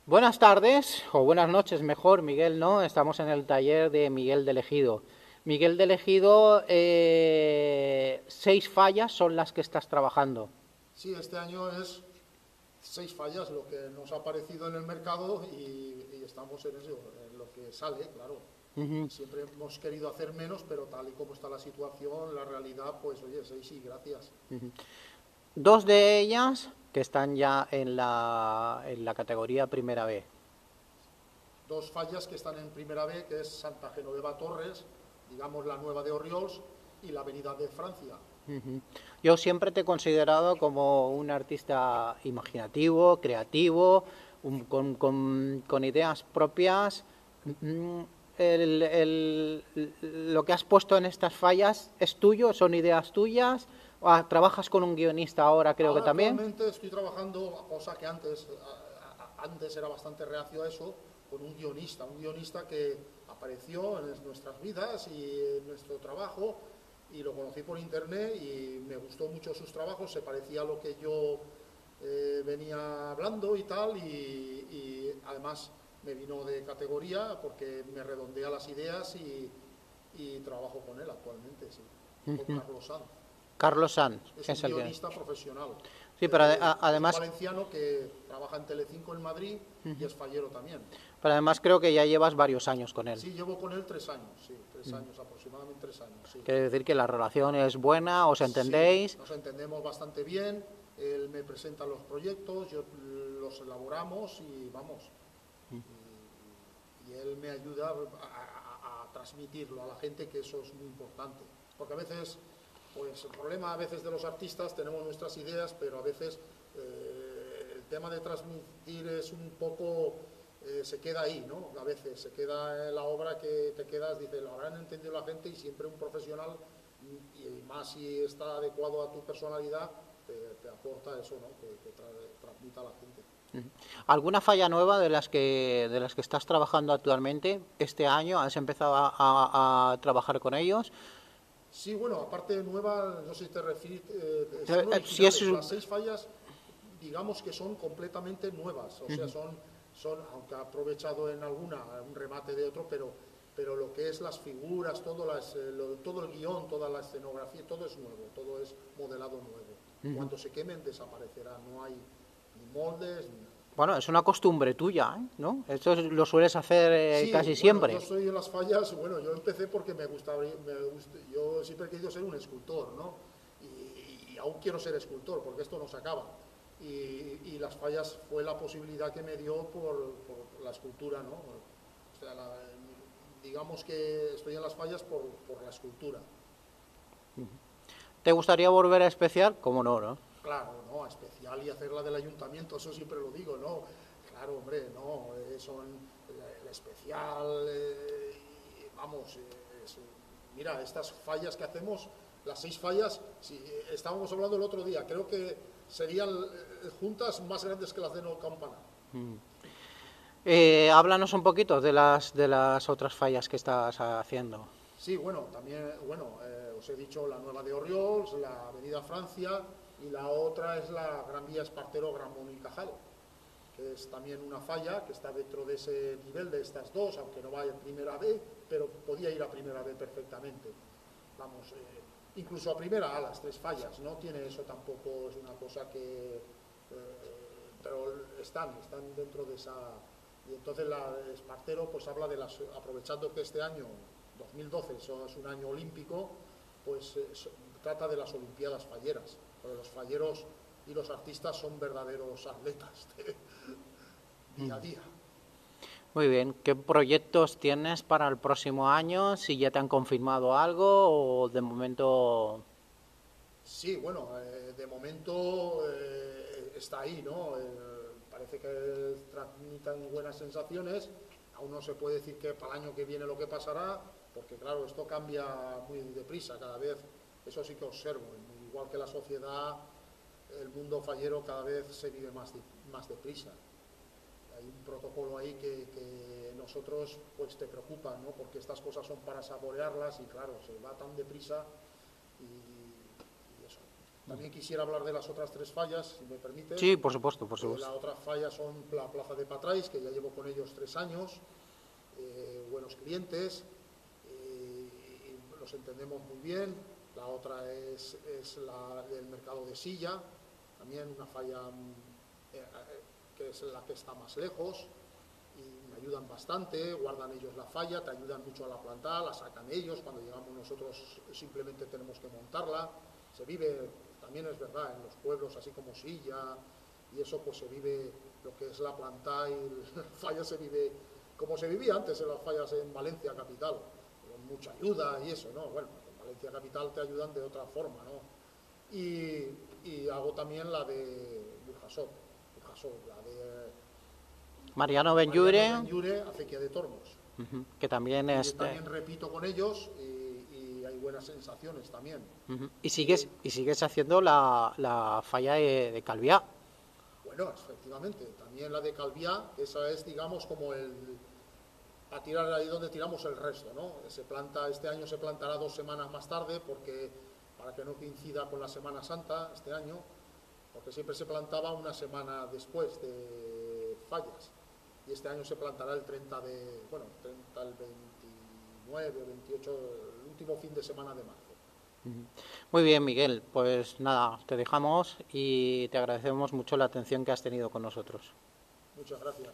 Buenas tardes, o buenas noches mejor, Miguel, ¿no? Estamos en el taller de Miguel del Ejido. Miguel del Ejido, 6 fallas son las que estás trabajando. Sí, este año es 6 fallas lo que nos ha aparecido en el mercado y estamos en eso, en lo que sale, claro. Ujú. Siempre hemos querido hacer menos, pero tal y como está la situación, la realidad, pues oye, 6 sí, gracias. 2 de ellas que están ya en la categoría Primera B. 2 fallas que están en primera B, que es Santa Genoveva Torres, digamos la nueva de Orriols, y la Avenida de Francia. Ujú. Yo siempre te he considerado como un artista imaginativo, creativo, con ideas propias. Mm, lo que has puesto en estas fallas es tuyo, son ideas tuyas. ¿Trabajas con un guionista ahora, creo que Ahora también? actualmente estoy trabajando, cosa que antes era bastante reacio a eso, con un guionista que apareció en nuestras vidas y en nuestro trabajo, y lo conocí por internet y me gustó mucho sus trabajos, se parecía a lo que yo venía hablando y tal, y además me vino de categoría porque me redondea las ideas y trabajo con él actualmente, sí, con Ujú. Carlos Sanz. Carlos Sanz Es un es el que... guionista profesional. Sí, pero Es un además, valenciano que trabaja en Telecinco en Madrid y es fallero también. creo que ya llevas varios años con él. Sí, llevo con él 3 años, sí, 3 años, aproximadamente 3 años, sí. Quiere decir que la relación es buena, os Sí, entendéis. nos entendemos bastante bien, él me presenta los proyectos, yo los elaboramos y vamos, y él me ayuda a transmitirlo a la gente, que eso es muy importante. Porque a veces, pues el problema a veces de los artistas, tenemos nuestras ideas, pero a veces el tema de transmitir es un poco, se queda ahí, ¿no? A veces se queda en la obra que te quedas, dice, lo habrán entendido la gente, y siempre un profesional, y más si está adecuado a tu personalidad, te aporta eso, ¿no? Que transmita a la gente. ¿Alguna falla nueva de las que estás trabajando actualmente este año? ¿Has empezado a trabajar con ellos? Sí, bueno, aparte de nueva, no sé si te refieres, son Si es... originales. Las 6 fallas, digamos que son completamente nuevas. O sea, aunque ha aprovechado en alguna un remate de otro, pero lo que es las figuras, todo el guión, toda la escenografía, todo es nuevo, todo es modelado nuevo. Cuando se quemen desaparecerá, no hay ni moldes ni nada. Bueno, es una costumbre tuya, ¿eh? ¿No? Esto lo sueles hacer Sí, casi bueno, yo siempre. soy en las fallas, bueno, yo empecé porque yo siempre he querido ser un escultor, ¿no? Y aún quiero ser escultor, porque esto no se acaba. Y las fallas fue la posibilidad que me dio por la escultura, ¿no? O sea, digamos que estoy en las fallas por la escultura. ¿Te gustaría volver a especial? ¿Cómo no, no? Claro, ¿no? A especial y hacerla del ayuntamiento, eso siempre lo digo, ¿no? Claro, hombre, no, son el especial, vamos, mira, estas fallas que hacemos, las 6 fallas, si, estábamos hablando el otro día, creo que serían juntas más grandes que las de No Campana. Háblanos un poquito de las otras fallas que estás haciendo. Sí, bueno, también, bueno, os he dicho la nueva de Orriols, la Avenida Francia, y la otra es la Gran Vía Espartero, Gramont y Cajal, que es también una falla que está dentro de ese nivel de estas dos, aunque no vaya a primera B, pero podía ir a primera B perfectamente. Vamos, incluso a primera A, las 3 fallas, no tiene eso tampoco, es una cosa que... pero están dentro de esa... Y entonces la Espartero pues habla de las... Aprovechando que este año, 2012, eso es un año olímpico, pues trata de las Olimpiadas falleras, porque los falleros y los artistas son verdaderos atletas de día a día. Muy bien. ¿Qué proyectos tienes para el próximo año? ¿Si ya te han confirmado algo o de momento... Sí, bueno, de momento está ahí, ¿no? Parece que transmitan buenas sensaciones. Aún no se puede decir que para el año que viene lo que pasará, porque claro, esto cambia muy deprisa cada vez. Eso sí que observo. Igual que la sociedad, el mundo fallero cada vez se vive más deprisa. Hay un protocolo ahí que nosotros pues te preocupa, ¿no? Porque estas cosas son para saborearlas y claro, se va tan deprisa y eso. También quisiera hablar de las otras 3 fallas, si me permite. Sí, por supuesto, por supuesto. La otra falla son la Plaza de Patrais, que ya llevo con ellos 3 años, buenos clientes, los entendemos muy bien. La otra es la del mercado de Silla, también una falla que es la que está más lejos, y me ayudan bastante, guardan ellos la falla, te ayudan mucho a la planta, la sacan ellos, cuando llegamos nosotros simplemente tenemos que montarla. Se vive, también es verdad, en los pueblos así como Silla y eso, pues se vive lo que es la planta, y la falla se vive como se vivía antes en las fallas en Valencia capital, con mucha ayuda y eso, ¿no? Bueno, en Valencia capital te ayudan de otra forma, ¿no? Y hago también la de Burjasot, la de Mariano Benlliure, Acequia de Tormos. Que también es... También repito con ellos y hay buenas sensaciones también. Y sigues haciendo la falla de Calviá. Bueno, efectivamente, también la de Calviá, esa es, digamos, como a tirar ahí donde tiramos el resto, ¿no? Este año se plantará 2 semanas más tarde, para que no coincida con la Semana Santa este año, porque siempre se plantaba una semana después de fallas. Y este año se plantará el 30 el 29 o 28, el último fin de semana de marzo. Muy bien, Miguel, pues nada, te dejamos y te agradecemos mucho la atención que has tenido con nosotros. Muchas gracias.